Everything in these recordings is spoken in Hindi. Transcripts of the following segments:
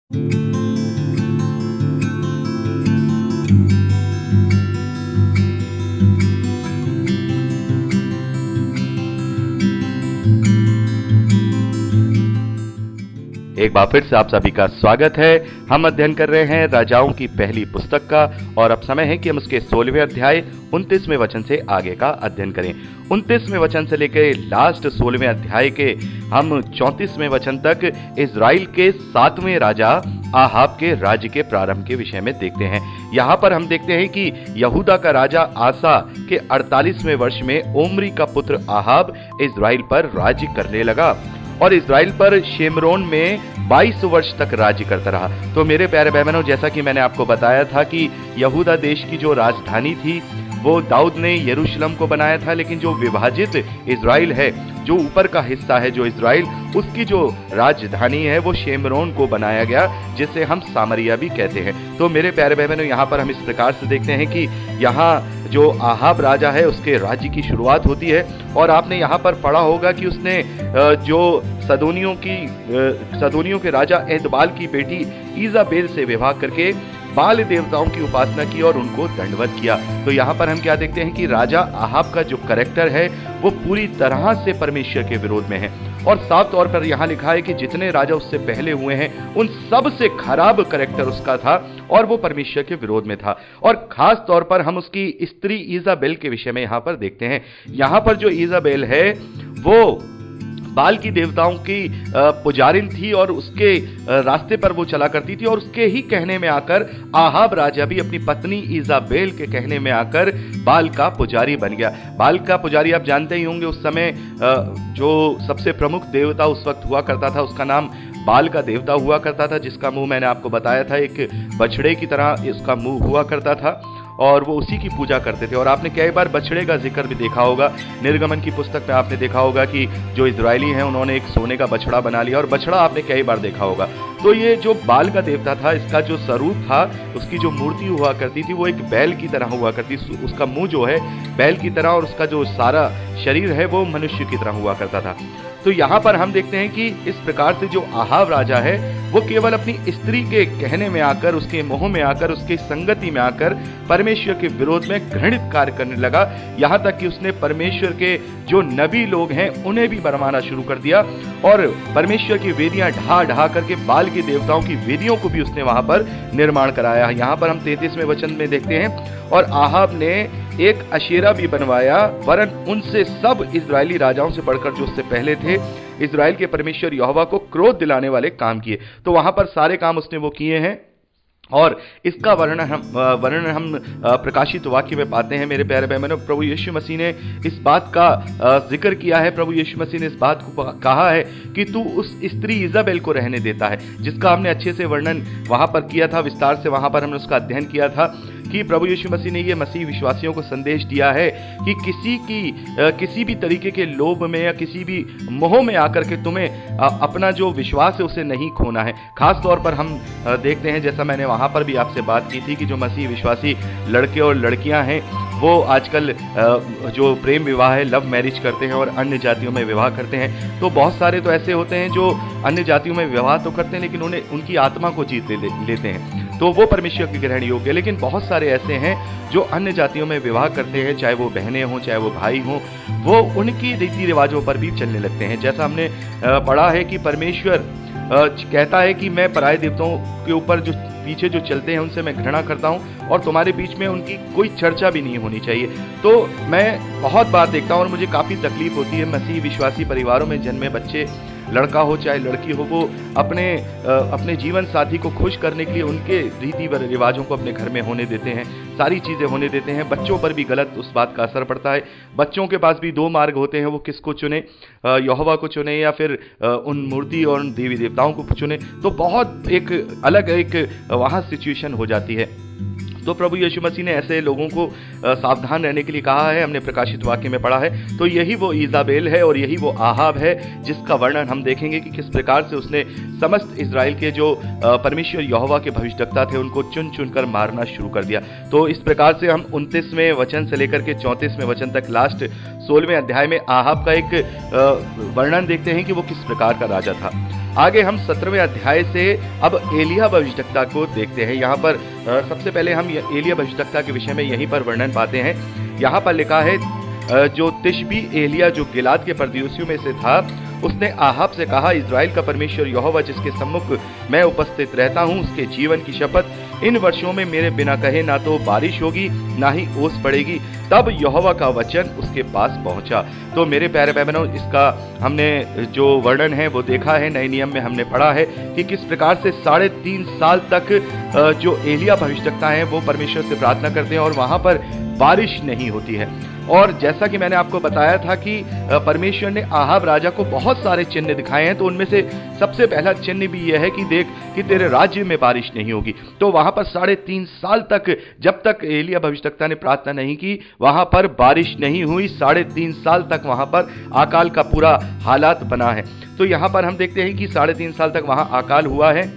एक बार फिर से आप सभी का स्वागत है। हम अध्ययन कर रहे हैं राजाओं की पहली पुस्तक का और अब समय है कि हम उसके 16वें अध्याय 29वें वचन से आगे का अध्ययन करें। 29वें वचन से लेकर लास्ट 16वें अध्याय के हम 34वें वचन तक इजराइल के 7वें राजा आहाब के राज्य के प्रारंभ के विषय में देखते हैं। यहाँ पर हम देखते हैं कि यहूदा का राजा आसा के 48वें वर्ष में ओमरी का पुत्र आहाब इजराइल पर राज्य करने लगा और इजराइल पर शेमरोन में 22 वर्ष तक राज्य करता रहा। तो मेरे प्यारे भाई बहनों, जैसा कि मैंने आपको बताया था कि यहूदा देश की जो राजधानी थी वो दाऊद ने यरूशलेम को बनाया था, लेकिन जो विभाजित इजराइल है, जो ऊपर का हिस्सा है जो इजराइल, उसकी जो राजधानी है वो शेमरोन को बनाया गया, जिसे हम सामरिया भी कहते हैं। तो मेरे प्यारे भाई बहनों, यहाँ पर हम इस प्रकार से देखते हैं कि यहाँ जो आहाब राजा है उसके राज्य की शुरुआत होती है और आपने यहाँ पर पढ़ा होगा कि उसने जो सदोनियों के राजा एदबाल की बेटी ईजाबेल से विवाह करके बाल देवताओं की उपासना की और उनको दंडवत किया। तो यहाँ पर हम क्या देखते हैं कि राजा आहाब का जो कैरेक्टर है वो पूरी तरह से परमेश्वर के विरोध में है और साफ तौर पर यहाँ लिखा है कि जितने राजा उससे पहले हुए हैं उन सब से खराब कैरेक्टर उसका था और वो परमेश्वर के विरोध में था। और खास तौर पर हम उसकी स्त्री ईजाबेल के विषय में यहाँ पर देखते हैं। यहाँ पर जो ईजाबेल है वो बाल की देवताओं की पुजारिन थी और उसके रास्ते पर वो चला करती थी और उसके ही कहने में आकर आहाब राजा भी अपनी पत्नी ईजाबेल के कहने में आकर बाल का पुजारी बन गया। बाल का पुजारी आप जानते ही होंगे, उस समय जो सबसे प्रमुख देवता उस वक्त हुआ करता था उसका नाम बाल का देवता हुआ करता था, जिसका मुंह मैंने आपको बताया था एक बछड़े की तरह इसका मुंह हुआ करता था और वो उसी की पूजा करते थे। और आपने कई बार बछड़े का जिक्र भी देखा होगा, निर्गमन की पुस्तक में आपने देखा होगा कि जो इजरायली हैं उन्होंने एक सोने का बछड़ा बना लिया और बछड़ा आपने कई बार देखा होगा। तो ये जो बाल का देवता था, इसका जो स्वरूप था, उसकी जो मूर्ति हुआ करती थी वो एक बैल की तरह हुआ करती, उसका मुंह जो है बैल की तरह और उसका जो सारा शरीर है वो मनुष्य की तरह हुआ करता था। तो यहाँ पर हम देखते हैं कि इस प्रकार से जो आहाब राजा है वो केवल अपनी स्त्री के कहने में आकर, उसके मोह में आकर, उसकी संगति में आकर परमेश्वर के विरोध में घृणित कार्य करने लगा। यहाँ तक कि उसने परमेश्वर के जो नबी लोग हैं उन्हें भी बरमाना शुरू कर दिया और परमेश्वर की वेदियां ढा ढा करके बाल के देवताओं की वेदियों को भी उसने वहां पर निर्माण कराया। यहाँ पर हम 33वें वचन में देखते हैं, और आहाब ने एक अशेरा भी बनवाया, वरन उनसे सब इजरायली राजाओं से बढ़कर जो उससे पहले थे इजराइल के परमेश्वर यहोवा को क्रोध दिलाने वाले काम किए। तो वहां पर सारे काम उसने वो किए हैं और इसका वर्णन हम प्रकाशित वाक्य में पाते हैं। मेरे प्यारे भाई बहनों, प्रभु यीशु मसीह ने इस बात का जिक्र किया है। प्रभु यीशु मसीह ने इस बात को कहा है कि तू उस स्त्री इजाबेल को रहने देता है, जिसका हमने अच्छे से वर्णन वहां पर किया था, विस्तार से वहां पर हमने उसका अध्ययन किया था कि प्रभु यीशु मसीह ने ये मसीह विश्वासियों को संदेश दिया है कि किसी भी तरीके के लोभ में या किसी भी मोह में आकर के तुम्हें अपना जो विश्वास है उसे नहीं खोना है। खास तौर पर हम देखते हैं, जैसा मैंने वहां पर भी आपसे बात की थी, कि जो मसीह विश्वासी लड़के और लड़कियां हैं वो आजकल जो प्रेम विवाह है, लव मैरिज करते हैं और अन्य जातियों में विवाह करते हैं। तो बहुत सारे तो ऐसे होते हैं जो अन्य जातियों में विवाह तो करते हैं लेकिन उनकी आत्मा को जीत लेते हैं, तो वो परमेश्वर के ग्रहण योग्य। लेकिन बहुत सारे ऐसे हैं जो अन्य जातियों में विवाह करते हैं, चाहे वो बहनें हों चाहे वो भाई हों, वो उनकी रीति रिवाजों पर भी चलने लगते हैं। जैसा हमने पढ़ा है कि परमेश्वर कहता है कि मैं पराये देवताओं के ऊपर जो पीछे जो चलते हैं उनसे मैं घृणा करता हूं और तुम्हारे बीच में उनकी कोई चर्चा भी नहीं होनी चाहिए। तो मैं बहुत बार देखता हूं और मुझे काफ़ी तकलीफ होती है, मसीह विश्वासी परिवारों में जन्मे बच्चे, लड़का हो चाहे लड़की हो, वो अपने जीवन साथी को खुश करने के लिए उनके रीति रिवाजों को अपने घर में होने देते हैं, सारी चीज़ें होने देते हैं। बच्चों पर भी गलत उस बात का असर पड़ता है। बच्चों के पास भी दो मार्ग होते हैं, वो किसको चुने, यहोवा को चुने या फिर उन मूर्ति और उन देवी देवताओं को चुने। तो बहुत एक अलग एक वहाँ सिचुएशन हो जाती है। तो प्रभु यीशु मसीह ने ऐसे लोगों को सावधान रहने के लिए कहा है, हमने प्रकाशित वाक्य में पढ़ा है। तो यही वो ईजाबेल है और यही वो आहाब है जिसका वर्णन हम देखेंगे कि किस प्रकार से उसने समस्त इजराइल के जो परमेश्वर यहोवा के भविष्यद्वक्ता थे उनको चुन चुनकर मारना शुरू कर दिया। तो इस प्रकार से हम 29वें वचन से लेकर के 34वें वचन तक लास्ट 16वें अध्याय में आहाब का एक वर्णन देखते हैं कि वो किस प्रकार का राजा था। आगे हम 17वें अध्याय से अब एलिया भविष्यद्वक्ता को देखते हैं। यहाँ पर सबसे पहले हम एलिया भविष्यद्वक्ता के विषय में यहीं पर वर्णन पाते हैं। यहाँ पर लिखा है, जो तिशबी एलिया जो गिलाद के परदेशियों में से था, उसने आहाब से कहा, इज़राइल का परमेश्वर यहोवा जिसके सम्मुख मैं उपस्थित रहता हूँ, उसके जीवन की शपथ, इन वर्षों में मेरे बिना कहे ना तो बारिश होगी ना ही ओस पड़ेगी। तब यहोवा का वचन उसके पास पहुंचा। तो मेरे प्यारे भाई बहनों, इसका हमने जो वर्णन है वो देखा है, नए नियम में हमने पढ़ा है कि किस प्रकार से 3.5 साल तक जो एलिया भविष्यद्वक्ता हैं वो परमेश्वर से प्रार्थना करते हैं और वहां पर बारिश नहीं होती है। और जैसा कि मैंने आपको बताया था कि परमेश्वर ने आहाब राजा को बहुत सारे चिन्ह दिखाए हैं, तो उनमें से सबसे पहला चिन्ह भी यह है कि देख कि तेरे राज्य में बारिश नहीं होगी। तो वहां पर 3.5 साल तक जब तक एलिया भविष्यद्वक्ता ने प्रार्थना नहीं की, वहां पर बारिश नहीं हुई। 3.5 साल तक वहां पर अकाल का पूरा हालात बना है। तो यहां पर हम देखते हैं कि 3.5 साल तक वहां अकाल हुआ है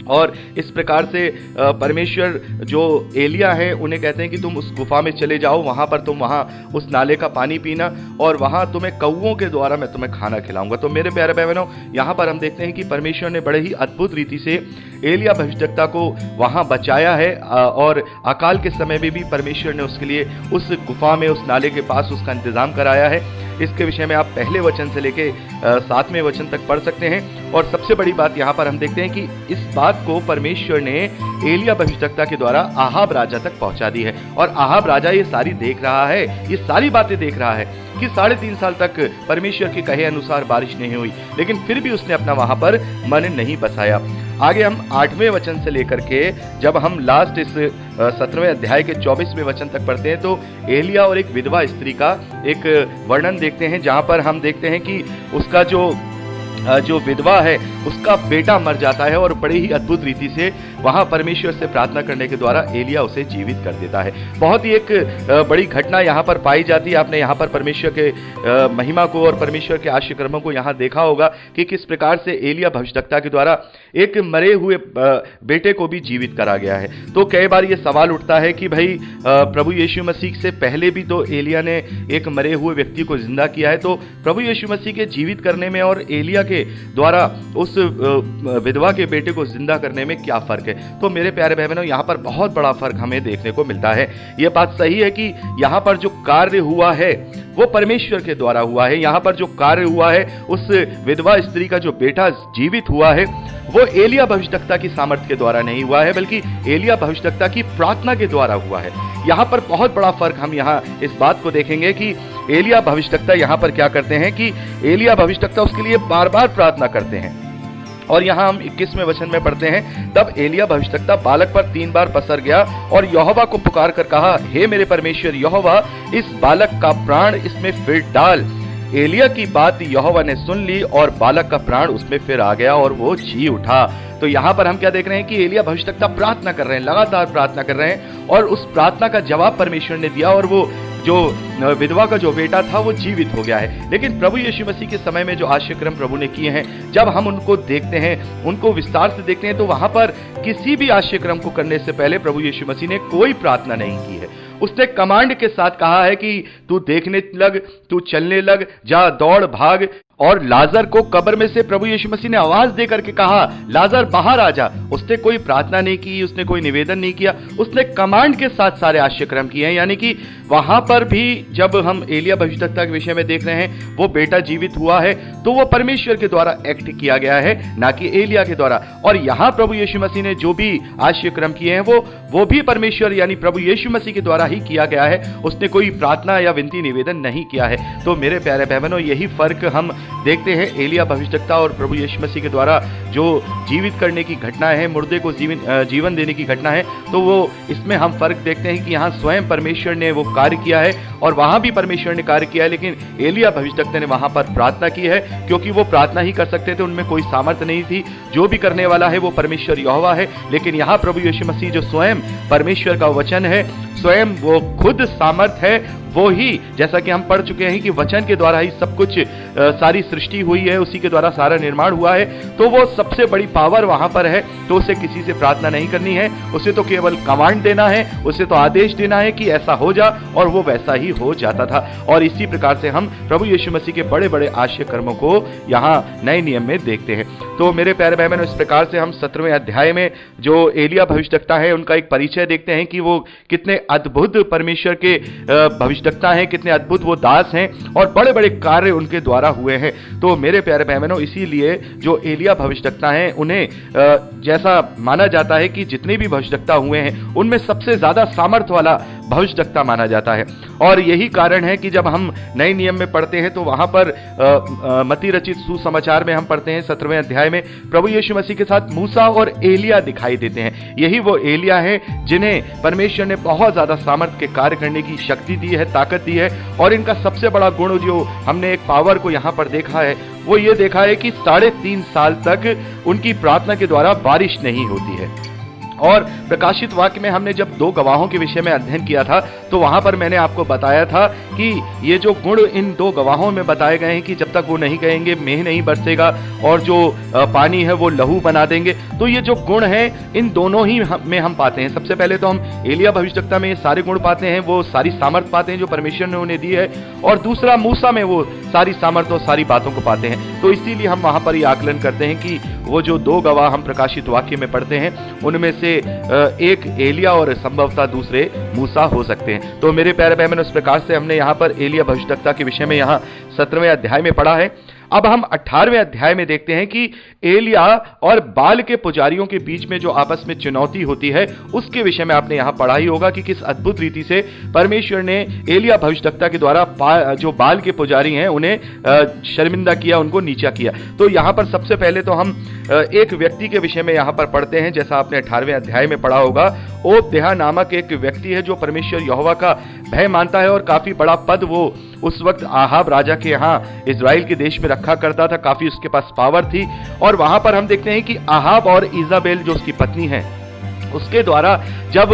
और इस प्रकार से परमेश्वर जो एलिया है उन्हें कहते हैं कि तुम उस गुफा में चले जाओ, वहां पर तुम वहां उस नाले का पानी पीना और वहां तुम्हें कौवों के द्वारा मैं तुम्हें खाना खिलाऊंगा। तो मेरे प्यारे भाई बहनों, यहां पर हम देखते हैं कि परमेश्वर ने बड़े ही अद्भुत रीति से एलिया भविष्यद्वक्ता को वहां बचाया है और अकाल के समय में भी परमेश्वर ने उसके लिए उस गुफा में, उस नाले के पास उसका इंतजाम कराया है। इसके विषय में आप पहले वचन से लेके 7वें वचन तक पढ़ सकते हैं। और सबसे बड़ी बात यहाँ पर हम देखते हैं कि इस बात को परमेश्वर ने एलिया भविष्यद्वक्ता के द्वारा आहाब राजा तक पहुंचा दी है। और आहाब राजा ये सारी देख रहा है, ये सारी बातें देख रहा है कि 3.5 साल तक परमेश्वर के कहे अनुसार बारिश नहीं हुई, लेकिन फिर भी उसने अपना वहां पर मन नहीं बसाया। आगे हम 8वें वचन से लेकर के जब हम लास्ट इस 17वें अध्याय के 24वें वचन तक पढ़ते हैं, तो एलिया और एक विधवा स्त्री का एक वर्णन देखते हैं, जहां पर हम देखते हैं कि उसका जो विधवा है उसका बेटा मर जाता है और बड़े ही अद्भुत रीति से वहां परमेश्वर से प्रार्थना करने के द्वारा एलिया उसे जीवित कर देता है। बहुत ही एक बड़ी घटना यहाँ पर पाई जाती है। आपने यहाँ पर परमेश्वर के महिमा को और परमेश्वर के आश्चर्यक्रमों को यहाँ देखा होगा कि किस प्रकार से एलिया भविष्यद्वक्ता के द्वारा एक मरे हुए बेटे को भी जीवित करा गया है। तो कई बार ये सवाल उठता है कि भाई प्रभु यीशु मसीह से पहले भी तो एलिया ने एक मरे हुए व्यक्ति को जिंदा किया है, तो प्रभु यीशु मसीह के जीवित करने में और एलिया के द्वारा उस विधवा के बेटे को जिंदा करने में क्या फर्क है? तो मेरे प्यारे भाई बहनों, यहाँ पर बहुत बड़ा फर्क हमें देखने को मिलता है। यह बात सही है कि यहाँ पर जो कार्य हुआ है वो परमेश्वर के द्वारा हुआ है। यहाँ पर जो कार्य हुआ है, उस विधवा स्त्री का जो बेटा जीवित हुआ है, वो एलिया भविष्यद्वक्ता की सामर्थ्य के द्वारा नहीं हुआ है, बल्कि एलिया भविष्यद्वक्ता की प्रार्थना के द्वारा हुआ है। यहाँ पर बहुत बड़ा फर्क हम यहाँ इस बात को देखेंगे कि एलिया भविष्यद्वक्ता यहाँ पर क्या करते हैं कि एलिया भविष्यद्वक्ता उसके लिए बार बार प्रार्थना करते हैं। और यहाँ हम 21वें वचन में पढ़ते हैं, तब एलिया भविष्यद्वक्ता बालक पर 3 बार पसर गया और यहोवा को पुकार कर कहा, हे मेरे परमेश्वर यहोवा, इस बालक का प्राण इसमें फिर डाल। एलिया की बात यहोवा ने सुन ली और बालक का प्राण उसमें फिर आ गया और वो जी उठा। तो यहाँ पर हम क्या देख रहे हैं कि एलिया भविष्यद्वक्ता प्रार्थना कर रहे हैं, लगातार प्रार्थना कर रहे हैं और उस प्रार्थना का जवाब परमेश्वर ने दिया और वो जो विधवा का जो बेटा था वो जीवित हो गया है। लेकिन प्रभु यीशु मसीह के समय में जो आश्चर्यक्रम प्रभु ने किए हैं, जब हम उनको देखते हैं, उनको विस्तार से देखते हैं, तो वहां पर किसी भी आश्चर्यक्रम को करने से पहले प्रभु यीशु मसीह ने कोई प्रार्थना नहीं की है। उसने कमांड के साथ कहा है कि तू देखने लग, तू चलने लग, जा दौड़ भाग। और लाजर को कब्र में से प्रभु यीशु मसीह ने आवाज दे करके कहा, लाजर बाहर आ जा। उसने कोई प्रार्थना नहीं की, उसने कोई निवेदन नहीं किया, उसने कमांड के साथ सारे आश्चर्यक्रम किए हैं। यानी कि वहां पर भी जब हम एलिया भविष्यद्वक्ता के विषय में देख रहे हैं, वो बेटा जीवित हुआ है तो वो परमेश्वर के द्वारा एक्ट किया गया है, ना कि एलिया के द्वारा। और यहां प्रभु यीशु मसीह ने जो भी आश्चर्यक्रम किए हैं वो भी परमेश्वर यानी प्रभु यीशु मसीह के द्वारा ही किया गया है। उसने कोई प्रार्थना या विनती निवेदन नहीं किया है। तो मेरे प्यारे भाई बहनों, यही फर्क हम देखते हैं एलिया भविष्यद्वक्ता और प्रभु यीशु मसीह के द्वारा जो जीवित करने की घटना है, मुर्दे को जीवन देने की घटना है। तो वो इसमें हम फर्क देखते हैं कि यहाँ स्वयं परमेश्वर ने वो कार्य किया है और वहां भी परमेश्वर ने कार्य किया है, लेकिन एलिया भविष्यद्वक्ता ने वहां पर प्रार्थना की है, क्योंकि वो प्रार्थना ही कर सकते थे, उनमें कोई सामर्थ्य नहीं थी। जो भी करने वाला है वो परमेश्वर यहोवा है। लेकिन यहाँ प्रभु यीशु मसीह जो स्वयं परमेश्वर का वचन है, स्वयं वो खुद सामर्थ है, वो ही, जैसा कि हम पढ़ चुके हैं कि वचन के द्वारा ही सब कुछ सारी सृष्टि हुई है, उसी के द्वारा सारा निर्माण हुआ है, तो वो सबसे बड़ी पावर वहां पर है। तो उसे किसी से प्रार्थना नहीं करनी है, उसे तो केवल कमांड देना है, उसे तो आदेश देना है कि ऐसा हो जा, और वो वैसा ही हो जाता था। और इसी प्रकार से हम प्रभु यीशु मसीह के बड़े बड़े आश्चर्य कर्मों को यहाँ नए नियम में देखते हैं। तो मेरे प्यारे भाई बहनों, इस प्रकार से हम 17वें अध्याय में जो एलिया भविष्यद्वक्ता है उनका एक परिचय देखते हैं कि वो कितने अद्भुत परमेश्वर के भविष्यद्वक्ता हैं, कितने अद्भुत वो दास हैं, और बड़े बड़े कार्य उनके द्वारा हुए हैं। तो मेरे प्यारे भाई बहनों, इसीलिए जो एलिया भविष्यद्वक्ता हैं उन्हें जैसा माना जाता है कि जितने भी भविष्यद्वक्ता हुए हैं उनमें सबसे ज्यादा सामर्थ्य वाला भविष्यद्वक्ता माना जाता है। और यही कारण है कि जब हम नए नियम में पढ़ते हैं तो वहां पर मत्ती रचित सुसमाचार में हम पढ़ते हैं 17वें अध्याय में प्रभु यीशु मसीह के साथ मूसा और एलिया दिखाई देते हैं। यही वो एलिया है जिन्हें परमेश्वर ने बहुत ज्यादा सामर्थ्य के कार्य करने की शक्ति दी है, ताकत दी है। और इनका सबसे बड़ा गुण जो हमने एक पावर को यहां पर देखा है वो ये देखा है कि 3.5 साल तक उनकी प्रार्थना के द्वारा बारिश नहीं होती है। और प्रकाशित वाक्य में हमने जब 2 गवाहों के विषय में अध्ययन किया था तो वहां पर मैंने आपको बताया था कि ये जो गुण इन 2 गवाहों में बताए गए हैं कि जब तक वो नहीं कहेंगे मेह नहीं बरसेगा, और जो पानी है वो लहू बना देंगे। तो ये जो गुण है इन दोनों ही में हम पाते हैं। सबसे पहले तो हम एलिया भविष्यद्वक्ता में ये सारे गुण पाते हैं, वो सारी सामर्थ पाते हैं जो परमेश्वर ने उन्हें दी है। और दूसरा मूसा में वो सारी सामर्थ और सारी बातों को पाते हैं। तो इसीलिए हम वहां पर ये आकलन करते हैं कि वो जो 2 गवाह हम प्रकाशित वाक्य में पढ़ते हैं उनमें से एक एलिया और संभवतः दूसरे मूसा हो सकते हैं। तो मेरे प्यारे भाई बहनों, इस प्रकार से हमने यहाँ पर एलिया भविष्यद्वक्ता के विषय में यहाँ 17वें अध्याय में पढ़ा है। अब हम 18वें अध्याय में देखते हैं कि एलिया और बाल के पुजारियों के बीच में जो आपस में चुनौती होती है उसके विषय में आपने यहां पढ़ा ही होगा कि किस अद्भुत रीति से परमेश्वर ने एलिया भविष्यद्वक्ता के द्वारा जो बाल के पुजारी हैं उन्हें शर्मिंदा किया, उनको नीचा किया। तो यहां पर सबसे पहले तो हम एक व्यक्ति के विषय में यहां पर पढ़ते हैं, जैसा आपने 18वें अध्याय में पढ़ा होगा। ओबद्याह नामक एक व्यक्ति है जो परमेश्वर यहोवा का भय मानता है, और काफी बड़ा पद वो उस वक्त आहाब राजा के यहाँ इजराइल के देश में रखा करता था, काफी उसके पास पावर थी। और वहां पर हम देखते हैं कि आहाब और इजाबेल जो उसकी पत्नी है उसके द्वारा जब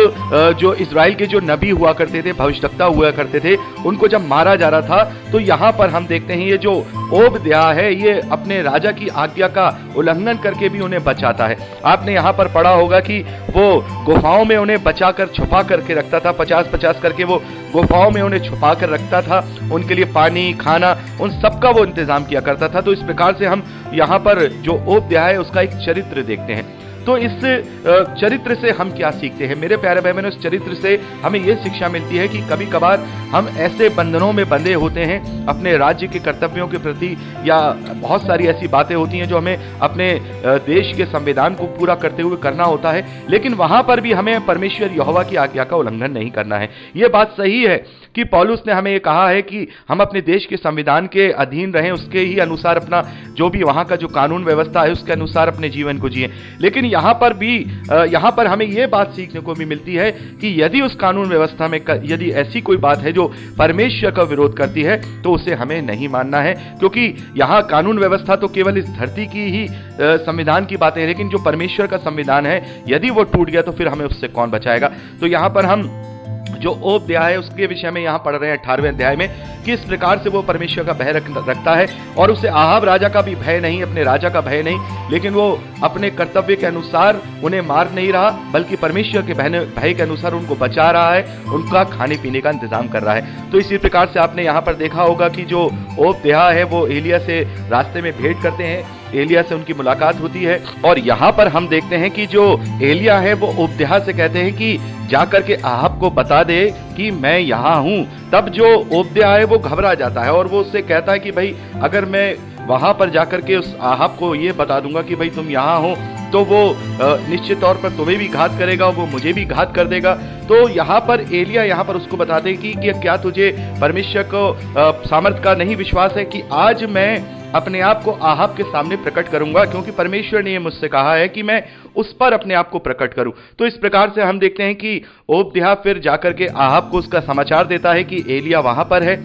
जो इजराइल के जो नबी हुआ करते थे, भविष्यद्वक्ता हुआ करते थे, उनको जब मारा जा रहा था तो यहां पर हम देखते हैं ये जो ओबद्याह है ये अपने राजा की आज्ञा का उल्लंघन करके भी उन्हें बचाता है। आपने यहां पर पढ़ा होगा कि वो गुफाओं में उन्हें बचाकर छुपा करके रखता था, 50-50 करके वो गुफाओं में उन्हें छुपा कर रखता था, उनके लिए पानी खाना उन सबका वो इंतजाम किया करता था। तो इस प्रकार से हम यहाँ पर जो ओबद्याह है उसका एक चरित्र देखते हैं। तो इस चरित्र से हम क्या सीखते हैं मेरे प्यारे भाई बहनों? इस चरित्र से हमें यह शिक्षा मिलती है कि कभी कभार हम ऐसे बंधनों में बंधे होते हैं अपने राज्य के कर्तव्यों के प्रति, या बहुत सारी ऐसी बातें होती हैं जो हमें अपने देश के संविधान को पूरा करते हुए करना होता है, लेकिन वहां पर भी हमें परमेश्वर यहोवा की आज्ञा का उल्लंघन नहीं करना है। यह बात सही है कि पौलुस ने हमें ये कहा है कि हम अपने देश के संविधान के अधीन रहें, उसके ही अनुसार अपना जो भी वहां का जो कानून व्यवस्था है उसके अनुसार अपने जीवन को जिएं। लेकिन यहाँ पर हमें यह बात सीखने को भी मिलती है कि यदि उस कानून व्यवस्था में यदि ऐसी कोई बात है जो परमेश्वर का विरोध करती है तो उसे हमें नहीं मानना है, क्योंकि यहाँ कानून व्यवस्था तो केवल इस धरती की ही संविधान की बातें हैं, लेकिन जो परमेश्वर का संविधान है यदि वो टूट गया तो फिर हमें उससे कौन बचाएगा। तो यहाँ पर हम जो ओबद्याह है उसके विषय में यहाँ पढ़ रहे हैं 18वें अध्याय में, किस प्रकार से वो परमेश्वर का भय रखता है, और उसे आहाब राजा का भी भय नहीं, अपने राजा का भय नहीं, लेकिन वो अपने कर्तव्य के अनुसार उन्हें मार नहीं रहा, बल्कि परमेश्वर के भय के अनुसार उनको बचा रहा है, उनका खाने पीने का इंतजाम कर रहा है। तो इसी प्रकार से आपने यहाँ पर देखा होगा कि जो ओबद्याह है वो एलिया से रास्ते में भेंट करते हैं, एलिया से उनकी मुलाकात होती है, और यहाँ पर हम देखते हैं कि जो एलिया है वो ओबद्याह से कहते हैं कि जाकर के आहाब को बता दे कि मैं यहाँ हूँ। तब जो ओबद्याह है वो घबरा जाता है और वो उससे कहता है कि भाई अगर मैं वहां पर जाकर के उस आहाब को ये बता दूंगा कि भाई तुम यहाँ हो तो वो निश्चित तौर पर तुम्हें भी घात करेगा, वो मुझे भी घात कर देगा। तो यहाँ पर एलिया यहाँ पर उसको बताते हैं कि क्या तुझे परमेश्वर को सामर्थ का नहीं विश्वास है कि आज मैं अपने आप को आहाब के सामने प्रकट करूंगा, क्योंकि परमेश्वर ने मुझसे कहा है कि मैं उस पर अपने आप को प्रकट करूं। तो इस प्रकार से हम देखते हैं कि ओबद्याह फिर जाकर के आहाब को उसका समाचार देता है कि एलिया वहां पर है,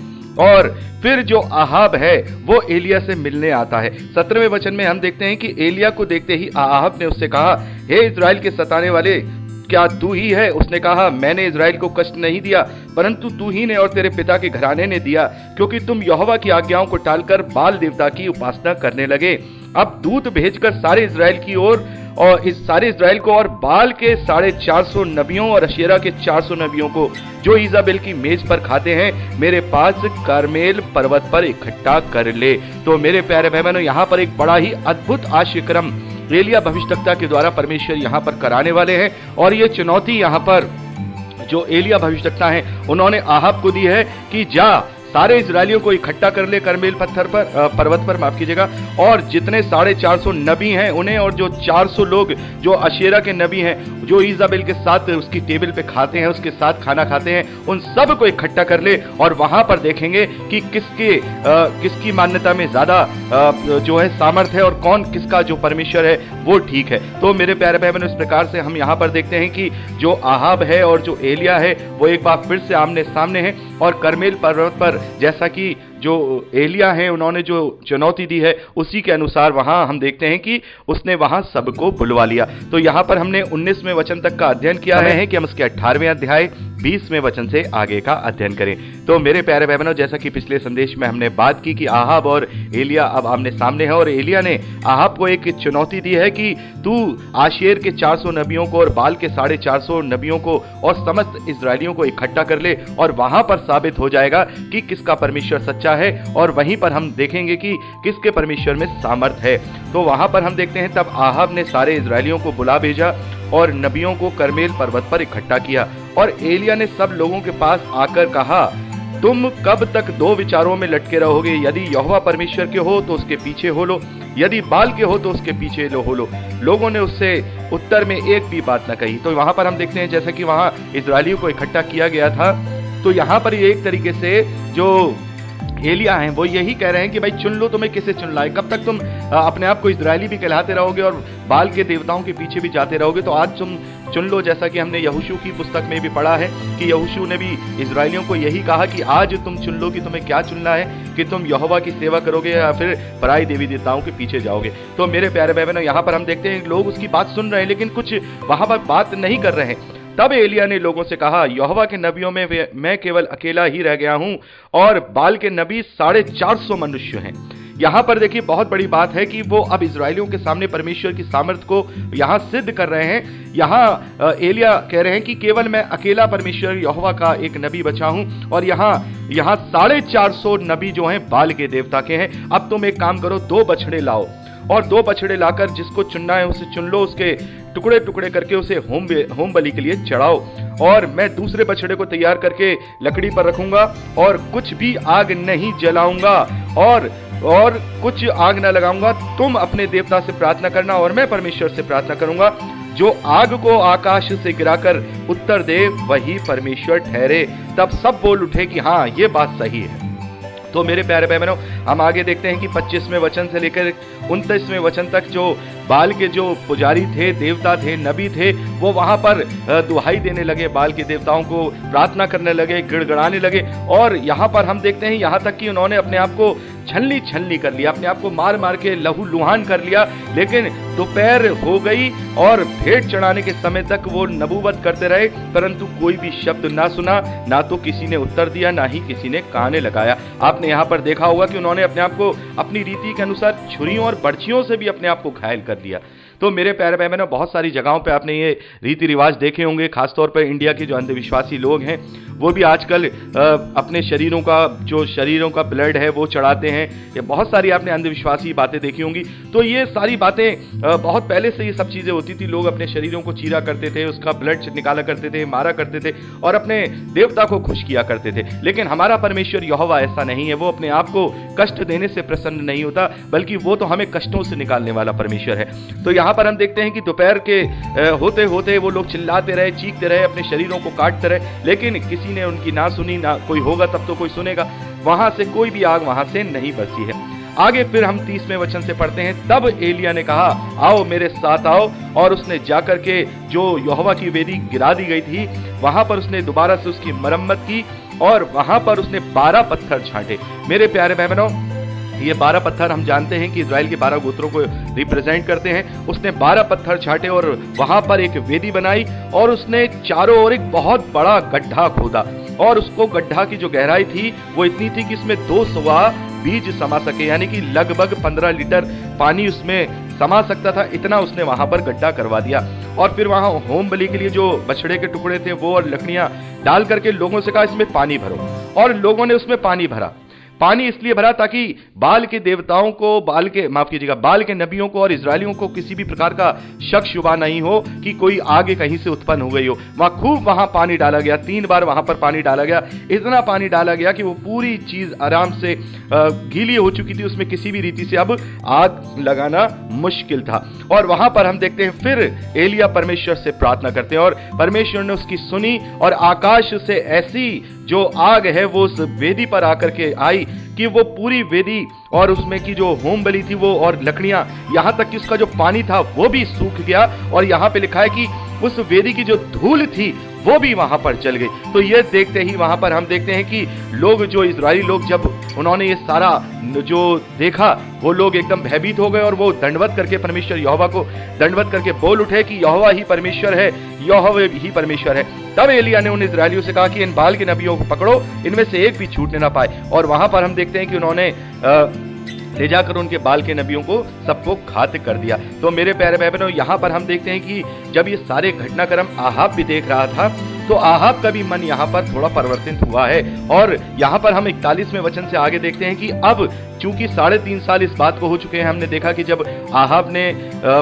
और फिर जो आहाब है वो एलिया से मिलने आता है। 17वें वचन में हम देखते हैं कि एलिया को देखते ही आहाब ने उससे कहा, हे इजराइल के सताने वाले, क्या तू ही है? उसने कहा, मैंने इजराइल को कष्ट नहीं दिया, परंतु तू ही ने और तेरे पिता के घराने ने दिया, क्योंकि तुम यहोवा की आज्ञाओं को टालकर बाल देवता की उपासना करने लगे। अब दूत भेजकर सारे इजराइल की ओर और इस सारे इजराइल को और बाल के 450 नबियों और अशेरा के 400 नबियों को जो ईजाबेल की मेज पर खाते हैं, मेरे पास कार्मेल पर्वत पर इकट्ठा कर ले। तो मेरे प्यारे भाई बहनों, यहाँ पर एक बड़ा ही अद्भुत आश्चर्यक्रम एलिया भविष्यद्वक्ता के द्वारा परमेश्वर यहाँ पर कराने वाले हैं। और ये चुनौती यहाँ पर जो एलिया भविष्यद्वक्ता हैं उन्होंने आहाब को दी है कि जा सारे इजरायलियों को इकट्ठा कर ले करमेल पत्थर पर पर्वत पर, माफ कीजिएगा, और जितने 450 नबी हैं उन्हें और जो 400 लोग जो अशेरा के नबी हैं जो ईजाबेल के साथ उसकी टेबल पे खाते हैं, उसके साथ खाना खाते हैं, उन सब को इकट्ठा कर ले और वहां पर देखेंगे कि किसकी मान्यता में ज्यादा जो है सामर्थ्य है और कौन किसका जो परमेश्वर है वो ठीक है। तो मेरे प्यारे भाई बहनों, इस प्रकार से हम यहाँ पर देखते हैं कि जो आहाब है और जो एलिया है वो एक बार फिर से आमने सामने है और करमेल पर्वत पर जैसा कि जो एलिया है उन्होंने जो चुनौती दी है उसी के अनुसार वहां हम देखते हैं कि उसने वहां सबको बुलवा लिया। तो यहां पर हमने 19वें वचन तक का अध्ययन किया है कि हम उसके 18वें अध्याय 20वें वचन से आगे का अध्ययन करें। तो मेरे प्यारे भाई बहनों, जैसा कि पिछले संदेश में हमने बात की कि आहाब और एलिया अब आमने सामने है और एलिया ने आहाब को एक चुनौती दी है कि तू आशेर के 400 नबियों को और बाल के 450 नबियों को और समस्त इजरायलियों को इकट्ठा कर ले और वहां पर साबित हो जाएगा कि किसका परमेश्वर सच्चा है और वहीं पर हम देखेंगे कि किसके परमेश्वर में सामर्थ है। तो वहां पर हम देखते हैं तब आहाब ने सारे इजरायलियों को बुला भेजा और नबियों को करमेल पर्वत पर इकट्ठा किया और एलिया ने सब लोगों के पास आकर कहा, तुम कब तक दो विचारों में लटके रहोगे? यदि यहोवा परमेश्वर के हो तो उसके पीछे हो लो, यदि बाल के हो तो उसके पीछे हो लो। लोगों ने उससे उत्तर में एक भी बात न कही। तो वहां पर हम देखते हैं जैसा कि वहां इजरायलियों को इकट्ठा किया गया था, तो यहाँ पर एक तरीके से जो एलिया हैं वो यही कह रहे हैं कि भाई चुन लो, तुम्हें किसे चुन लाए? कब तक तुम अपने आप को इजरायली भी कहलाते रहोगे और बाल के देवताओं के पीछे भी जाते रहोगे? तो आज तुम चुन लो। जैसा कि हमने यहोशू की पुस्तक में भी पढ़ा है कि यहोशू ने भी इजरायलियों को यही कहा कि आज तुम चुन लो कि तुम्हें क्या चुनना है, कि तुम यहोवा की सेवा करोगे या फिर पराई देवी देवताओं के पीछे जाओगे। तो मेरे प्यारे भाई बहनों, यहाँ पर हम देखते हैं लोग उसकी बात सुन रहे हैं लेकिन कुछ वहां पर बात नहीं कर रहे हैं। तब एलिया ने लोगों से कहा, यहोवा के नबियों में मैं केवल अकेला ही रह गया हूं और बाल के नबी 450 मनुष्य हैं। यहां पर देखिए बहुत बड़ी बात है कि वो अब इजरायलियों के सामने परमेश्वर की सामर्थ को यहां सिद्ध कर रहे हैं। यहां एलिया कह रहे हैं कि केवल मैं अकेला परमेश्वर यहोवा का एक नबी बचा हूं और यहां 450 नबी जो हैं बाल के देवता के हैं। अब तुम एक काम करो, 2 बछड़े लाओ और 2 बछड़े लाकर जिसको चुनना है उसे चुन लो, उसके टुकड़े टुकड़े करके उसे होम बलि के लिए चढ़ाओ और मैं दूसरे बछड़े को तैयार करके लकड़ी पर रखूंगा और कुछ भी आग नहीं जलाऊंगा और कुछ आग न लगाऊंगा। तुम अपने देवता से प्रार्थना करना और मैं परमेश्वर से प्रार्थना करूंगा। जो आग को आकाश से गिराकर उत्तर दे वही परमेश्वर ठहरे। तब सब बोल उठे कि हाँ, ये बात सही है। तो मेरे प्यारे भाई बहनों, हम आगे देखते हैं कि 25वें वचन से लेकर 29वें वचन तक जो बाल के जो पुजारी थे, देवता थे, नबी थे, वो वहां पर दुहाई देने लगे, बाल के देवताओं को प्रार्थना करने लगे, गिड़गिड़ाने लगे और यहाँ पर हम देखते हैं यहाँ तक कि उन्होंने अपने आप को छलनी कर लिया, अपने आप को मार मार के लहू लुहान कर लिया। लेकिन दोपहर हो गई और भेंट चढ़ाने के समय तक वो नबूवत करते रहे, परंतु कोई भी शब्द ना सुना, ना तो किसी ने उत्तर दिया, ना ही किसी ने काने लगाया। आपने यहाँ पर देखा होगा कि उन्होंने अपने आप को अपनी रीति के अनुसार छुरियों और बर्छियों से भी अपने आप को घायल कर लिया। तो मेरे प्यारे भाई बहनों, बहुत सारी जगहों पे आपने ये रीति रिवाज देखे होंगे, खासतौर पर इंडिया के जो अंधविश्वासी लोग हैं वो भी आजकल अपने शरीरों का ब्लड है वो चढ़ाते हैं। ये बहुत सारी आपने अंधविश्वासी बातें देखी होंगी। तो ये सारी बातें बहुत पहले से ये सब चीजें होती थी। लोग अपने शरीरों को चीरा करते थे, उसका ब्लड निकाला करते थे, मारा करते थे और अपने देवता को खुश किया करते थे। लेकिन हमारा परमेश्वर यहोवा ऐसा नहीं है। वो अपने आप को कष्ट देने से प्रसन्न नहीं होता, बल्कि वो तो हमें कष्टों से निकालने वाला परमेश्वर है। तो यहाँ पर हम देखते हैं कि दोपहर के होते होते वो लोग चिल्लाते रहे, चीखते रहे, अपने शरीरों को काटते रहे, लेकिन किसी ने उनकी ना सुनी। ना कोई होगा तब तो कोई सुनेगा। वहां से कोई भी आग वहां से नहीं बरसी है। आगे फिर हम 30वें वचन से पढ़ते हैं, तब एलिया ने कहा, आओ मेरे साथ आओ। और उसने जाकर के जो यहोवा की वेदी गिरा दी गई थी वहां पर उसने दोबारा से उसकी मरम्मत की और वहां पर उसने 12 पत्थर छांटे। मेरे प्यारे भाई बहनों, ये 12 पत्थर हम जानते हैं कि इजराइल के 12 गोत्रों को रिप्रेजेंट करते हैं। उसने 12 पत्थर छांटे और वहां पर एक वेदी बनाई और उसने चारों ओर एक बहुत बड़ा गड्ढा खोदा और उसको गड्ढा की जो गहराई थी वो इतनी थी कि इसमें 200 बीज समा सके, यानी कि लगभग 15 लीटर पानी उसमें समा सकता था, इतना उसने वहां पर गड्ढा करवा दिया। और फिर वहां होम बलि के लिए जो बछड़े के टुकड़े थे वो और लकड़ियां डाल करके लोगों से कहा इसमें पानी भरो, और लोगों ने उसमें पानी भरा। पानी इसलिए भरा ताकि बाल के देवताओं को, बाल के नबियों को और इजरायलियों को किसी भी प्रकार का शक शुबा नहीं हो कि कोई आगे कहीं से उत्पन्न हो गई हो। वहां पानी डाला गया, 3 बार वहां पर पानी डाला गया, इतना पानी डाला गया कि वो पूरी चीज आराम से गीली हो चुकी थी, उसमें किसी भी रीति से अब आग लगाना मुश्किल था। और वहां पर हम देखते हैं फिर एलिया परमेश्वर से प्रार्थना करते हैं और परमेश्वर ने उसकी सुनी और आकाश से ऐसी जो आग है वो उस वेदी पर आकर के आई कि वो पूरी वेदी और उसमें की जो होम बलि थी वो और लकड़ियां, यहां तक कि उसका जो पानी था वो भी सूख गया। और यहां पे लिखा है कि उस वेदी की जो धूल थी वो भी वहां पर जल गई। तो ये देखते ही वहां पर हम देखते हैं कि लोग, जो इजरायली लोग, जब उन्होंने ये सारा जो देखा वो लोग एकदम भयभीत हो गए और वो दंडवत करके परमेश्वर यहोवा को दंडवत करके बोल उठे कि यहोवा ही परमेश्वर है, यहोवा ही परमेश्वर है। तब एलिया ने उन इजरायलियों से कहा कि इन बाल के नबियों को पकड़ो, इनमें से एक भी छूटने ना पाए। और वहां पर हम देखते हैं कि उन्होंने ले जाकर उनके बाल के नबियों को सबको घात कर दिया। तो मेरे प्यारे भाई बहनों, यहाँ पर हम देखते हैं कि जब ये सारे घटनाक्रम आहाब भी देख रहा था तो आहाब का भी मन यहाँ पर थोड़ा परिवर्तित हुआ है। और यहाँ पर हम 41वें वचन से आगे देखते हैं कि अब चूंकि 3.5 साल इस बात को हो चुके हैं, हमने देखा कि जब आहाब ने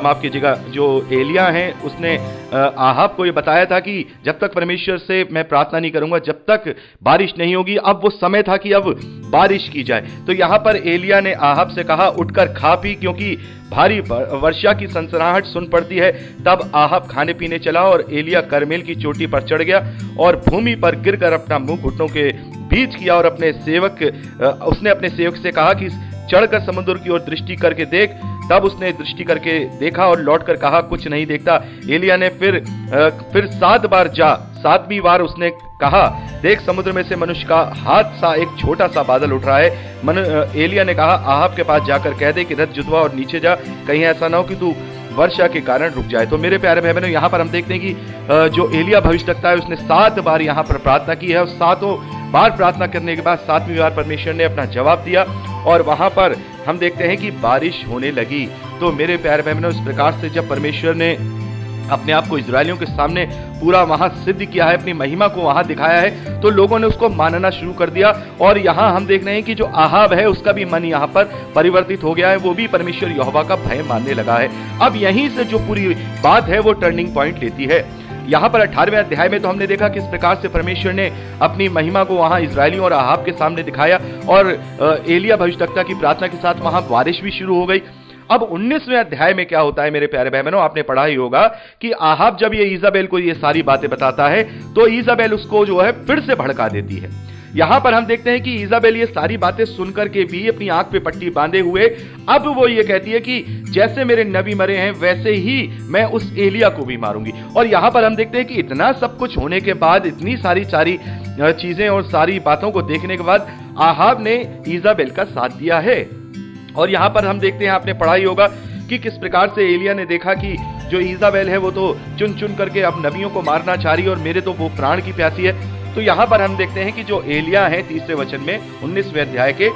माफ कीजिएगा जो एलिया है उसने आहाब को ये बताया था कि जब तक परमेश्वर से मैं प्रार्थना नहीं करूंगा जब तक बारिश नहीं होगी, अब वो समय था कि अब बारिश की जाए। तो यहाँ पर एलिया ने आहाब से कहा उठकर खा पी, क्योंकि भारी वर्षा की सनसनाहट सुन पड़ती है। तब आहाब खाने पीने चला और एलिया करमेल की चोटी पर चढ़ गया और भूमि पर गिरकर अपना मुंह घुटनों के बीच किया और उसने अपने सेवक से कहा कि चढ़कर समुद्र की ओर दृष्टि करके देख। तब उसने दृष्टि करके देखा और लौटकर कहा कुछ नहीं देखता। एलिया ने फिर 7 बार जा, 7वीं बार उसने कहा देख समुद्र में से मनुष्य का हाथ सा एक छोटा सा बादल उठ रहा है। एलिया ने कहा आहाब के पास जाकर कह दे कि रथ जुतवा और नीचे जा, कहीं ऐसा ना हो कि तू वर्षा के कारण रुक जाए। तो मेरे प्यारे भाई बहनों, यहाँ पर हम देखते हैं कि जो एलिया भविष्यवक्ता है उसने 7 बार यहाँ पर प्रार्थना की है और 7 बार प्रार्थना करने के बाद 7वीं बार परमेश्वर ने अपना जवाब दिया और वहां पर हम देखते हैं कि बारिश होने लगी। तो मेरे प्यारे भाई बहनों, इस प्रकार से जब परमेश्वर ने अपने आप को इजरायलियों के सामने पूरा वहां सिद्ध किया है, अपनी महिमा को वहां दिखाया है, तो लोगों ने उसको मानना शुरू कर दिया। और यहाँ हम देख रहे हैं कि जो आहाब है उसका भी मन यहाँ पर परिवर्तित हो गया है, वो भी परमेश्वर यहोवा का भय मानने लगा है। अब यहीं से जो पूरी बात है वो टर्निंग पॉइंट लेती है। यहाँ पर 18वें अध्याय में तो हमने देखा किस प्रकार से परमेश्वर ने अपनी महिमा को वहां इजरायलियों और आहाब के सामने दिखाया और एलिया भविष्यवक्ता की प्रार्थना के साथ वहां बारिश भी शुरू हो गई। अब 19वें अध्याय में क्या होता है मेरे प्यारे भाई बहनों, आपने पढ़ा ही होगा कि आहाब जब ये इजाबेल को ये सारी बातें बताता है तो इजाबेल उसको जो है फिर से भड़का देती है। यहां पर हम देखते हैं कि इजाबेल ये सारी बातें सुनकर के भी अपनी आंख पे पट्टी बांधे हुए अब वो ये कहती है कि जैसे मेरे नबी मरे हैं वैसे ही मैं उस एलिया को भी मारूंगी। और यहां पर हम देखते हैं कि इतना सब कुछ होने के बाद, इतनी सारी चीजें और सारी बातों को देखने के बाद आहाब ने इजाबेल का साथ दिया है। और यहां पर हम देखते हैं, आपने पढ़ा ही होगा कि किस प्रकार से एलिया ने देखा कि जो इजाबेल है वो तो चुन चुन करके अब नबियों को मारना चाह रही है और मेरे तो वो प्राण की प्यासी है। तो यहां पर हम देखते हैं कि जो एलिया है 30वें वचन में 19वें अध्याय के,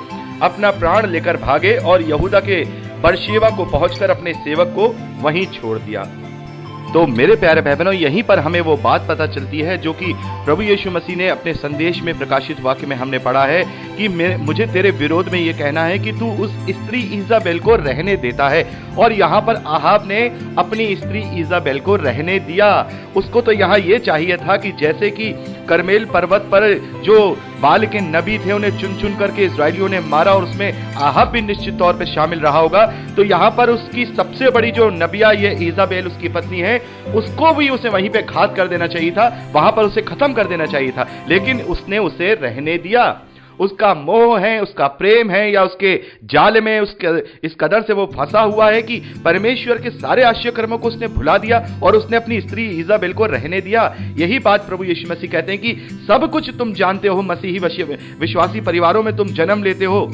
अपना प्राण लेकर भागे और यहूदा के बरशेबा को पहुंचकर अपने सेवक को वहीं छोड़ दिया। तो मेरे प्यारे भाई बहनों, यहीं पर हमें वो बात पता चलती है जो कि प्रभु यीशु मसीह ने अपने संदेश में प्रकाशित वाक्य में हमने पढ़ा है कि मुझे तेरे विरोध में ये कहना है कि तू उस स्त्री इजाबेल को रहने देता है। और यहाँ पर आहाब ने अपनी स्त्री इजाबेल को रहने दिया। उसको तो यहाँ ये चाहिए था कि जैसे कि करमेल पर्वत पर जो बाल के नबी थे उन्हें चुन चुन करके इजरायलियों ने मारा और उसमें आहाब भी निश्चित तौर पे शामिल रहा होगा, तो यहाँ पर उसकी सबसे बड़ी जो नबिया ये इजाबेल उसकी पत्नी है, उसको भी उसे वहीं पे घात कर देना चाहिए था, वहां पर उसे खत्म कर देना चाहिए था, लेकिन उसने उसे रहने दिया। उसका मोह है, उसका प्रेम है, या उसके जाल में इस कदर से वो फंसा हुआ है कि परमेश्वर के सारे आश्चर्य कर्मों को उसने भुला दिया और उसने अपनी स्त्री इजाबेल को रहने दिया। यही बात प्रभु यीशु मसीह कहते हैं कि सब कुछ तुम जानते हो, मसीही विश्वासी परिवारों में तुम जन्म लेते हो,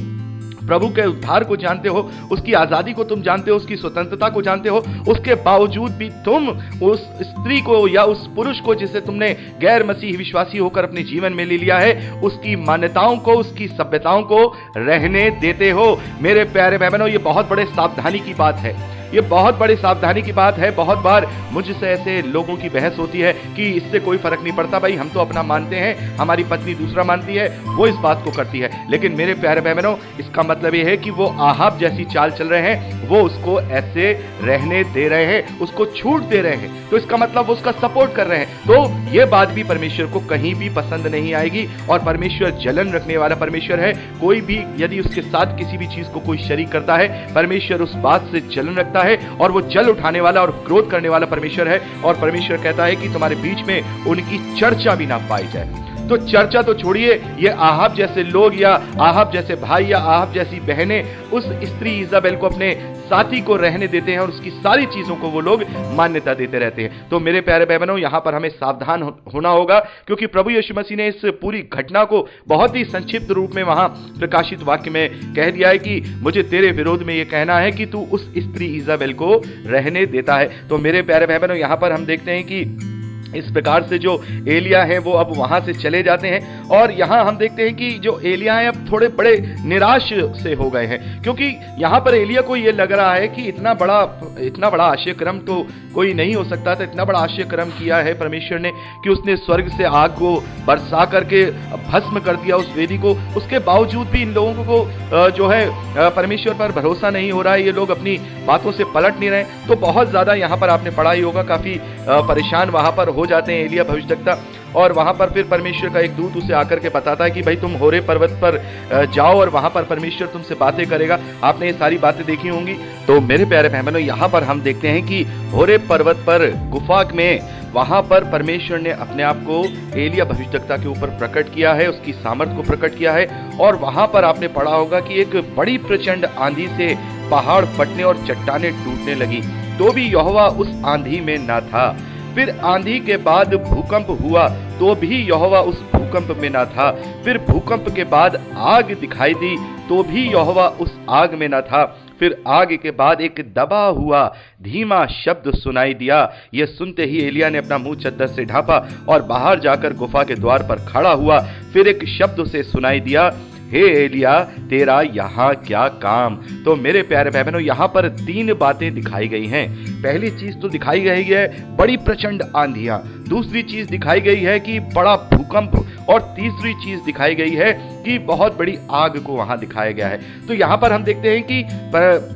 प्रभु के उद्धार को जानते हो, उसकी आजादी को तुम जानते हो, उसकी स्वतंत्रता को जानते हो, उसके बावजूद भी तुम उस स्त्री को या उस पुरुष को जिसे तुमने गैर मसीही विश्वासी होकर अपने जीवन में ले लिया है, उसकी मान्यताओं को, उसकी सभ्यताओं को रहने देते हो। मेरे प्यारे बहनों, ये बहुत बड़े सावधानी की बात है, ये बहुत बड़ी सावधानी की बात है। बहुत बार मुझसे ऐसे लोगों की बहस होती है कि इससे कोई फर्क नहीं पड़ता, भाई हम तो अपना मानते हैं, हमारी पत्नी दूसरा मानती है, वो इस बात को करती है। लेकिन मेरे प्यारे बहनों, इसका मतलब ये है कि वो आहाब जैसी चाल चल रहे हैं, वो उसको ऐसे रहने दे रहे हैं, उसको छूट दे रहे हैं, तो इसका मतलब वो उसका सपोर्ट कर रहे हैं। तो ये बात भी परमेश्वर को कहीं भी पसंद नहीं आएगी। और परमेश्वर जलन रखने वाला परमेश्वर है। कोई भी यदि उसके साथ किसी भी चीज को कोई शरीक करता है, परमेश्वर उस बात से जलन रखता है और वो जल उठाने वाला और क्रोध करने वाला परमेश्वर है। और परमेश्वर कहता है कि तुम्हारे बीच में उनकी चर्चा भी ना पाई जाए। तो चर्चा तो छोड़िए, ये आहाब जैसे लोग या आहाब जैसे भाई या आहाब जैसी बहनें उस स्त्री इजाबेल को अपने साथी को रहने देते हैं और उसकी सारी चीजों को वो लोग मान्यता देते रहते हैं। तो मेरे प्यारे बहनों, यहां पर हमें सावधान होना होगा, क्योंकि प्रभु यीशु मसीह ने इस पूरी घटना को बहुत ही संक्षिप्त रूप में वहां प्रकाशित वाक्य में कह दिया है कि मुझे तेरे विरोध में यह कहना है कि तू उस स्त्री इजाबेल को रहने देता है। तो मेरे प्यारे बहनों, यहां पर हम देखते हैं कि इस प्रकार से जो एलिया है वो अब वहां से चले जाते हैं। और यहां हम देखते हैं कि जो एलिया है अब थोड़े बड़े निराश से हो गए हैं, क्योंकि यहां पर एलिया को ये लग रहा है कि इतना बड़ा आश्चर्य क्रम तो कोई नहीं हो सकता था। इतना बड़ा आश्चर्य क्रम किया है परमेश्वर ने कि उसने स्वर्ग से आग को बरसा करके भस्म कर दिया उस वेदी को। उसके बावजूद भी इन लोगों को जो है परमेश्वर पर भरोसा नहीं हो रहा है, ये लोग अपनी बातों से पलट नहीं रहे। तो बहुत ज्यादा यहां पर आपने पढ़ा ही होगा, काफी परेशान वहां पर हो जाते हैं एलिया भविष्यद्वक्ता। और वहां पर फिर परमेश्वर का एक दूत उसे आकर के बताता है कि भाई तुम होरे पर्वत पर जाओ और वहां पर परमेश्वर तुमसे बातें करेगा। आपने ये सारी बातें देखी होंगी। तो मेरे प्यारे बहनों, यहाँ पर हम देखते हैं कि होरे पर्वत पर गुफा में वहां पर परमेश्वर ने अपने आप को एलिया भविष्यद्वक्ता के ऊपर प्रकट किया है, उसकी सामर्थ को प्रकट किया है। और वहां पर आपने पढ़ा होगा कि एक बड़ी प्रचंड आंधी से पहाड़ फटने और चट्टानें टूटने लगी, तो भी यहोवा उस आंधी में ना था। फिर आंधी के बाद भूकंप हुआ, तो भी यहोवा उस भूकंप में ना था। फिर भूकंप के बाद आग दिखाई दी, तो भी यहोवा उस आग में ना था। फिर आग के बाद एक दबा हुआ धीमा शब्द सुनाई दिया। यह सुनते ही एलिया ने अपना मुंह चद्दर से ढांपा और बाहर जाकर गुफा के द्वार पर खड़ा हुआ। फिर एक शब्द उसे सुनाई दिया, हे एलिया, तेरा यहाँ क्या काम। तो मेरे प्यारे बहनों, यहाँ पर 3 बातें दिखाई गई हैं। पहली चीज तो दिखाई गई है बड़ी प्रचंड आंधियां, दूसरी चीज दिखाई गई है कि बड़ा भूकंप, और तीसरी चीज दिखाई गई है कि बहुत बड़ी आग को वहां दिखाया गया है। तो यहाँ पर हम देखते हैं कि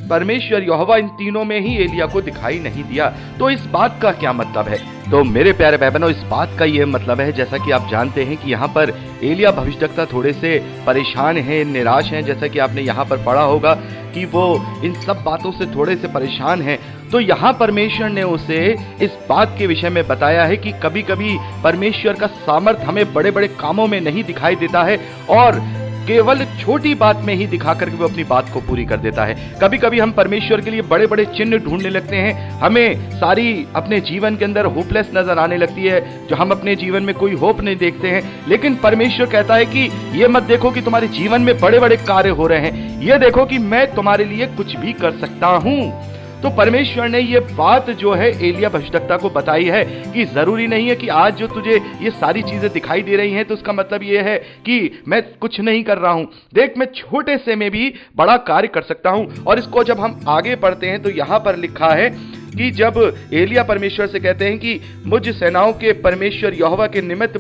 परमेश्वर यहोवा इन तीनों में ही एलिया को दिखाई नहीं दिया। तो इस बात का क्या मतलब है? तो मेरे प्यारे भाई बहनों, इस बात का यह मतलब है, जैसा कि आप जानते हैं कि यहाँ पर एलिया भविष्यद्वक्ता थोड़े से परेशान हैं, निराश हैं। जैसा कि आपने यहाँ पर पढ़ा होगा कि वो इन सब बातों से थोड़े से परेशान हैं। तो यहाँ परमेश्वर ने उसे इस बात के विषय में बताया है कि कभी कभी परमेश्वर का सामर्थ हमें बड़े बड़े कामों में नहीं दिखाई देता है, और केवल छोटी बात में ही दिखा करके वो अपनी बात को पूरी कर देता है। कभी कभी हम परमेश्वर के लिए बड़े बड़े चिन्ह ढूंढने लगते हैं, हमें सारी अपने जीवन के अंदर होपलेस नजर आने लगती है, जो हम अपने जीवन में कोई होप नहीं देखते हैं। लेकिन परमेश्वर कहता है कि ये मत देखो कि तुम्हारे जीवन में बड़े बड़े कार्य हो रहे हैं, ये देखो कि मैं तुम्हारे लिए कुछ भी कर सकता हूं। तो परमेश्वर ने ये बात जो है एलिया भविष्यद्वक्ता को बताई है कि जरूरी नहीं है कि आज जो तुझे ये सारी चीजें दिखाई दे रही हैं तो उसका मतलब ये है कि मैं कुछ नहीं कर रहा हूं। देख, मैं छोटे से में भी बड़ा कार्य कर सकता हूं। और इसको जब हम आगे पढ़ते हैं तो यहां पर लिखा है कि जब एलिया परमेश्वर से कहते हैं कि मुझे सेनाओं के परमेश्वर यहोवा के निमित्त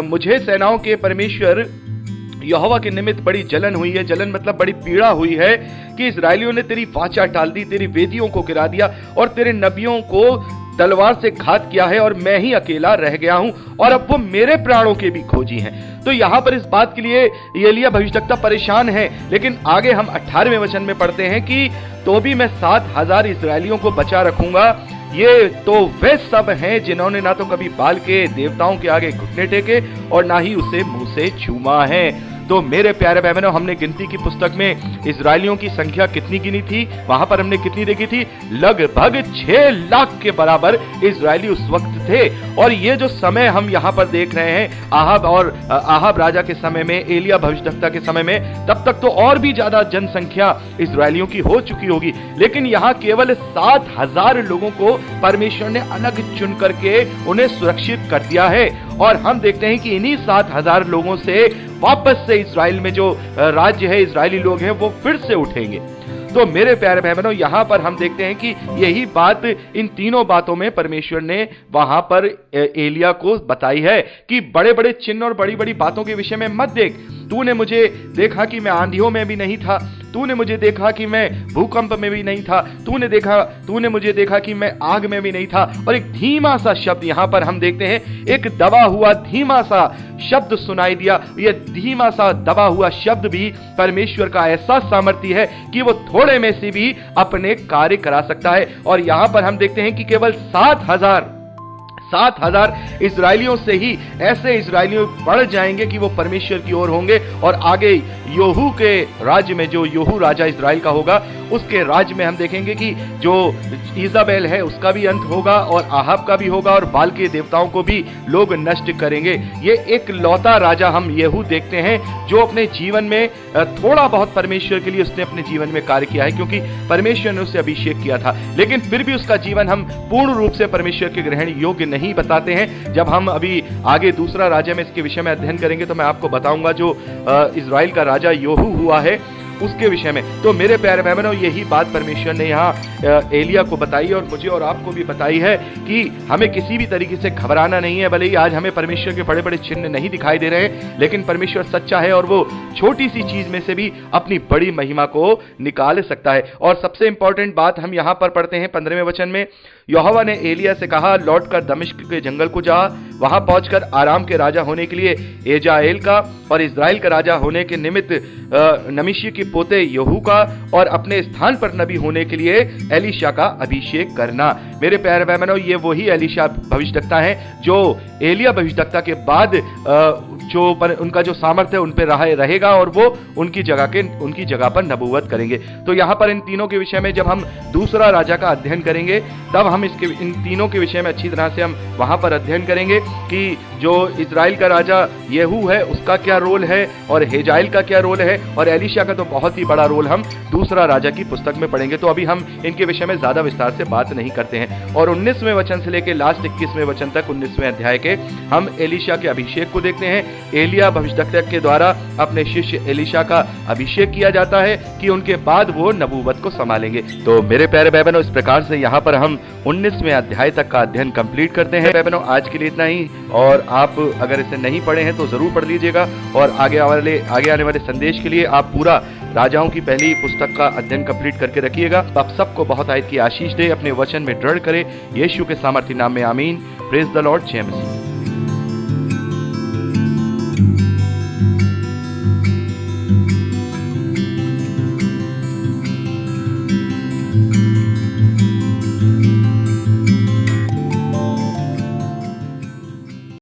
मुझे सेनाओं के परमेश्वर यहोवा के निमित्त बड़ी जलन हुई है। जलन मतलब बड़ी पीड़ा हुई है कि इस्राएलियों ने तेरी वाचा टाल दी, तेरी वेदियों को गिरा दिया और तेरे नबियों को तलवार से घात किया है, और मैं ही अकेला रह गया हूं, और अब वो मेरे प्राणों के भी खोजी हैं। तो यहां पर इस बात के लिए एलिया भविष्यद्वक्ता परेशान है। लेकिन आगे हम 18वें वचन में पढ़ते हैं कि तो भी मैं 7,000 इस्राएलियों को बचा रखूंगा। ये तो वे सब हैं जिन्होंने ना तो कभी बाल के देवताओं के आगे घुटने टेके और ना ही उसे मुंह से छूमा है। तो मेरे प्यारे भाई बहनों, हमने गिनती की पुस्तक में इजरायलियों की संख्या कितनी गिनी थी, वहां पर हमने कितनी देखी थी? लगभग 6 लाख के बराबर इजरायली उस वक्त थे। और ये जो समय हम यहां पर देख रहे हैं आहाब राजा के समय में, एलिया भविष्यद्वक्ता के समय में, तब तक तो और भी ज्यादा जनसंख्या इजरायलियों की हो चुकी होगी। लेकिन यहां केवल 7,000 लोगों को परमेश्वर ने अलग चुन करके उन्हें सुरक्षित कर दिया है। और हम देखते हैं कि इन्हीं 7,000 लोगों से वापस से इजराइल में जो राज्य है, इजरायली लोग हैं, वो फिर से उठेंगे। तो मेरे प्यारे भाई बहनों, यहां पर हम देखते हैं कि यही बात इन तीनों बातों में परमेश्वर ने वहां पर एलिया को बताई है कि बड़े बड़े चिन्ह और बड़ी बड़ी बातों के विषय में मत देख। तूने मुझे देखा कि मैं आंधियों में भी नहीं था, तूने मुझे देखा कि मैं भूकंप में भी नहीं था, तूने मुझे देखा कि मैं आग में भी नहीं था। और एक धीमा सा शब्द यहां पर हम देखते हैं, एक दबा हुआ धीमा सा शब्द सुनाई दिया। यह धीमा सा दबा हुआ शब्द भी परमेश्वर का ऐसा सामर्थ्य है कि वो थोड़े में से भी अपने कार्य करा सकता है। और यहां पर हम देखते हैं कि केवल 7,000 इजरायलियों से ही ऐसे इजरायलियों बढ़ जाएंगे कि वो परमेश्वर की ओर होंगे। और आगे योहू के राज्य में, जो योहू राजा इजराइल का होगा, उसके राज्य में हम देखेंगे कि जो इजाबेल है उसका भी अंत होगा और आहाब का भी होगा और बाल के देवताओं को भी लोग नष्ट करेंगे। ये एक लौता राजा हम येहू देखते हैं जो अपने जीवन में थोड़ा बहुत परमेश्वर के लिए उसने अपने जीवन में कार्य किया है, क्योंकि परमेश्वर ने उसे अभिषेक किया था। लेकिन फिर भी उसका जीवन हम पूर्ण रूप से परमेश्वर के ग्रहण योग्य नहीं बताते हैं। जब हम अभी आगे दूसरा राजा में इसके विषय में अध्ययन करेंगे तो मैं आपको बताऊंगा जो इजराइल का राजा योहू हुआ है उसके विषय में। तो मेरे प्यारे भाई बहनों, यही बात परमेश्वर ने यहाँ एलिया को बताई और मुझे और आपको भी बताई है कि हमें किसी भी तरीके से घबराना नहीं है। भले ही आज हमें परमेश्वर के बड़े बड़े चिन्ह नहीं दिखाई दे रहे हैं, लेकिन परमेश्वर सच्चा है और वो छोटी सी चीज में से भी अपनी बड़ी महिमा को निकाल सकता है। और सबसे इंपॉर्टेंट बात हम यहाँ पर पढ़ते हैं 15वें वचन में, यहोवा ने एलिया से कहा, लौटकर दमिश्क के जंगल को जा, वहां पहुंचकर आराम के राजा होने के लिए एजाएल का और इजराइल का राजा होने के निमित्त नमिशी के पोते यहू का और अपने स्थान पर नबी होने के लिए एलीशा का अभिषेक करना। मेरे प्यारे भाई बहनों, ये वही एलीशा भविष्यद्वक्ता है जो एलिया भविष्यद्वक्ता के बाद उनका जो सामर्थ्य है उन पे रहेगा और वो उनकी जगह पर नबूवत करेंगे। तो यहाँ पर इन तीनों के विषय में जब हम दूसरा राजा का अध्ययन करेंगे तब हम इन तीनों के विषय में अच्छी तरह से हम वहां पर अध्ययन करेंगे कि जो इजराइल का राजा येहू है उसका क्या रोल है और हेजाइल का क्या रोल है, और एलीशा का तो बहुत ही बड़ा रोल हम दूसरा राजा की पुस्तक में पढ़ेंगे। तो अभी हम इनके विषय में ज्यादा विस्तार से बात नहीं करते हैं। और 19वें वचन से लेकर लास्ट 21वें वचन तक 19वें अध्याय के हम एलीशा के अभिषेक को देखते हैं। एलिया भविष्यद्वक्ता के द्वारा अपने शिष्य एलीशा का अभिषेक किया जाता है कि उनके बाद वो नबूवत को संभालेंगे। तो मेरे प्यारे भाई बहनों, इस प्रकार से यहाँ पर हम 19वें अध्याय तक का अध्ययन कंप्लीट करते हैं। भाई बहनों, आज के लिए इतना ही, और आप अगर इसे नहीं पढ़े हैं तो जरूर पढ़ लीजिएगा। और आगे आने वाले संदेश के लिए आप पूरा राजाओं की पहली पुस्तक का अध्ययन कंप्लीट करके रखिएगा। आप सबको बहुत आयत की आशीष दे, अपने वचन में दृढ़ करे। यीशु के सामर्थी नाम में आमीन। Praise the Lord. जय मसीह।